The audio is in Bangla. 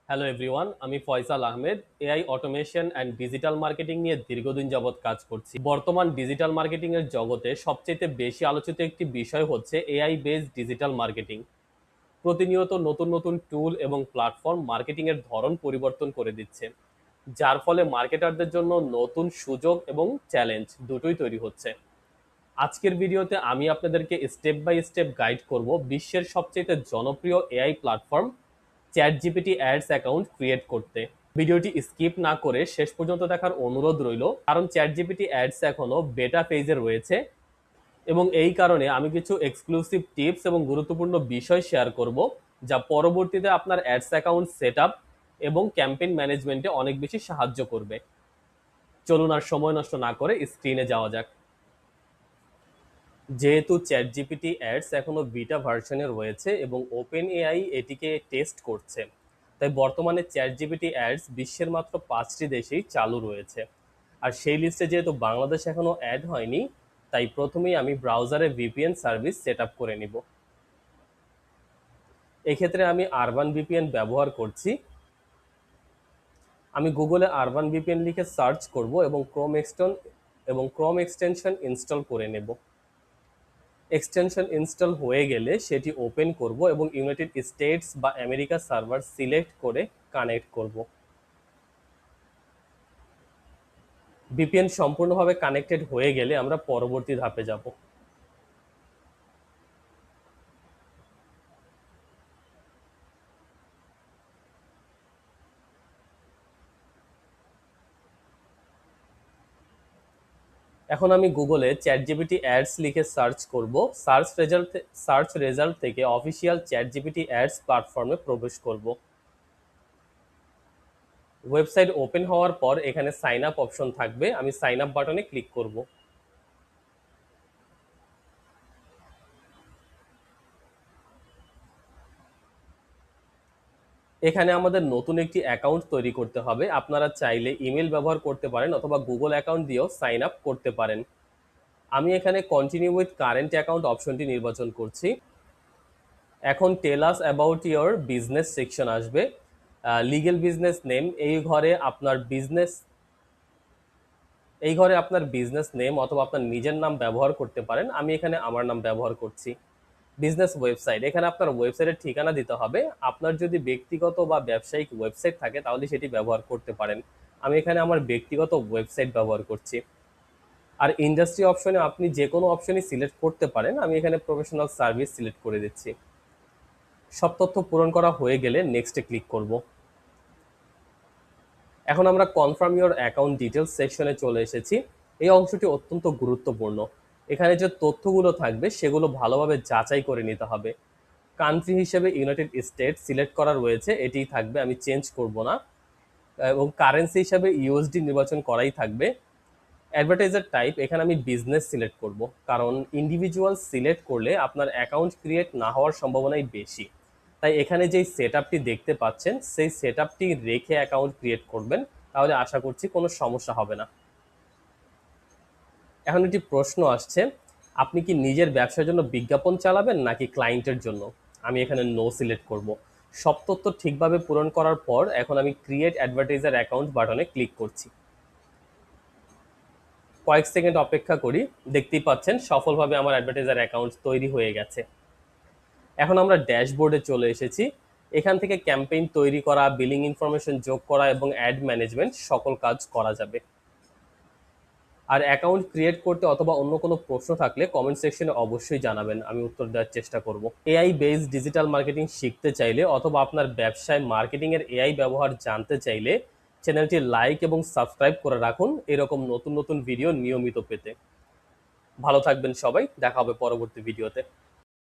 হ্যালো এভরিওয়ান, আমি Faisal Ahmed. AI automation and digital marketing নিয়ে দীর্ঘদিন যাবৎ কাজ করছি। বর্তমান ডিজিটাল মার্কেটিং এর জগতে সবচেয়ে বেশি আলোচিত একটি বিষয় হচ্ছে এআই বেসড ডিজিটাল মার্কেটিং। প্রতিনিয়ত নতুন নতুন টুল এবং প্ল্যাটফর্ম মার্কেটিং এর ধরন পরিবর্তন করে দিচ্ছে, যার ফলে মার্কেটারদের জন্য নতুন সুযোগ এবং চ্যালেঞ্জ দুটোই তৈরি হচ্ছে। আজকের ভিডিওতে আমি আপনাদেরকে স্টেপ বাই স্টেপ গাইড করব বিশ্বের সবচেয়ে জনপ্রিয় AI platform chat GPT ads account create করতে। ভিডিওটি স্কিপ না করে শেষ পর্যন্ত দেখার অনুরোধ রইল, কারণ চ্যাট জিপিটি অ্যাডস এখনো বেটা ফেজে রয়েছে এবং এই কারণে আমি কিছু এক্সক্লুসিভ টিপস এবং গুরুত্বপূর্ণ বিষয় শেয়ার করব, যা পরবর্তীতে আপনার অ্যাডস অ্যাকাউন্ট সেট আপ এবং ক্যাম্পেইন ম্যানেজমেন্টে অনেক বেশি সাহায্য করবে। চলুন আর সময় নষ্ট না করে স্ক্রিনে যাওয়া যাক। যেহেতু চ্যাট জিপিটি অ্যাডস এখনো বিটা ভার্সনে রয়েছে এবং ওপেন এআই এটিকে টেস্ট করছে, তাই বর্তমানে চ্যাট জিপিটি অ্যাডস বিশ্বের মাত্র 5টি দেশেই চালু রয়েছে। আর সেই লিস্টে যেহেতু বাংলাদেশ এখনো অ্যাড হয়নি, তাই প্রথমেই আমি ব্রাউজারে ভিপিএন সার্ভিস সেট আপ করে নিব। এক্ষেত্রে আমি আরবান ভিপিএন ব্যবহার করছি। আমি গুগলে আরবান ভিপিএন লিখে সার্চ করব এবং ক্রোম এক্সটেনশন ইনস্টল করে নেব। এক্সটেনশন ইনস্টল হয়ে গেলে সেটি ওপেন করব এবং ইউনাইটেড স্টেটস বা আমেরিকা সার্ভার সিলেক্ট করে কানেক্ট করব। ভিপিএন সম্পূর্ণভাবে কানেক্টেড হয়ে গেলে আমরা পরবর্তী ধাপে যাব। এখন আমি গুগলে চ্যাট জিপিটি অ্যাডস লিখে সার্চ করব। সার্চ রেজাল্ট থেকে অফিসিয়াল চ্যাট জিপিটি অ্যাডস প্ল্যাটফর্মে প্রবেশ করব। ওয়েবসাইট ওপেন হওয়ার পর এখানে সাইন আপ অপশন থাকবে, আমি সাইন আপ বাটনে ক্লিক করব। এখানে আমাদের নতুন একটি অ্যাকাউন্ট তৈরি করতে হবে। আপনারা চাইলে ইমেল ব্যবহার করতে পারেন অথবা গুগল অ্যাকাউন্ট দিয়েও সাইন আপ করতে পারেন। আমি এখানে কন্টিনিউ উইথ কারেন্ট অ্যাকাউন্ট অপশনটি নির্বাচন করছি। এখন tell us about your business section আসবে। লিগেল বিজনেস নেম, এই ঘরে আপনার বিজনেস নেম অথবা আপনার নিজের নাম ব্যবহার করতে পারেন। আমি এখানে আমার নাম ব্যবহার করছি। বিজনেস ওয়েবসাইট, এখানে আপনার ওয়েবসাইটের ঠিকানা দিতে হবে। আপনার যদি ব্যক্তিগত বা ব্যবসায়িক ওয়েবসাইট থাকে তাহলে সেটি ব্যবহার করতে পারেন। আমি এখানে আমার ব্যক্তিগত ওয়েবসাইট ব্যবহার করছি। আর ইন্ডাস্ট্রি অপশনে আপনি যে কোনো অপশনই সিলেক্ট করতে পারেন। আমি এখানে প্রফেশনাল সার্ভিস সিলেক্ট করে দিচ্ছি। সব তথ্য পূরণ করা হয়ে গেলে নেক্সটে ক্লিক করব। এখন আমরা কনফার্ম ইওর অ্যাকাউন্ট ডিটেলস সেকশনে চলে এসেছি। এই অংশটি অত্যন্ত গুরুত্বপূর্ণ। এখানে যে তথ্যগুলো থাকবে সেগুলো ভালোভাবে যাচাই করে নিতে হবে। কান্ট্রি হিসেবে ইউনাইটেড স্টেটস সিলেক্ট করা রয়েছে, এটিই থাকবে, আমি চেঞ্জ করব না। এবং কারেন্সি হিসাবে ইউএসডি নির্বাচন করাই থাকবে। অ্যাডভার্টাইজার টাইপ, এখানে আমি বিজনেস সিলেক্ট করব, কারণ ইন্ডিভিজুয়াল সিলেক্ট করলে আপনার অ্যাকাউন্ট ক্রিয়েট না হওয়ার সম্ভাবনাই বেশি। তাই এখানে যেই সেট আপটি দেখতে পাচ্ছেন সেই সেট আপটি রেখে অ্যাকাউন্ট ক্রিয়েট করবেন, তাহলে আশা করছি কোনো সমস্যা হবে না। এখন একটি প্রশ্ন আসছে, আপনি কি নিজের ব্যবসার জন্য বিজ্ঞাপন চালাবেন নাকি ক্লায়েন্টের জন্য? আমি এখানে নো সিলেক্ট করব। সব তথ্য ঠিকভাবে পূরণ করার পর এখন আমি ক্রিয়েট অ্যাডভার্টাইজার অ্যাকাউন্ট বাটনে ক্লিক করছি। কয়েক সেকেন্ড অপেক্ষা করি। দেখতেই পাচ্ছেন সফলভাবে আমার অ্যাডভার্টাইজার অ্যাকাউন্ট তৈরি হয়ে গেছে। এখন আমরা ড্যাশবোর্ডে চলে এসেছি। এখান থেকে ক্যাম্পেইন তৈরি করা, বিলিং ইনফরমেশন যোগ করা এবং অ্যাড ম্যানেজমেন্ট সকল কাজ করা যাবে। আর অ্যাকাউন্ট ক্রিয়েট করতে অথবা অন্য কোনো প্রশ্ন থাকলে কমেন্ট সেকশনে অবশ্যই জানাবেন, আমি উত্তর দেওয়ার চেষ্টা করব। এআই বেসড ডিজিটাল মার্কেটিং শিখতে চাইলে অথবা আপনার ব্যবসায় মার্কেটিংয়ের এআই ব্যবহার জানতে চাইলে চ্যানেলটি লাইক এবং সাবস্ক্রাইব করে রাখুন এরকম নতুন নতুন ভিডিও নিয়মিত পেতে। ভালো থাকবেন সবাই, দেখা হবে পরবর্তী ভিডিওতে।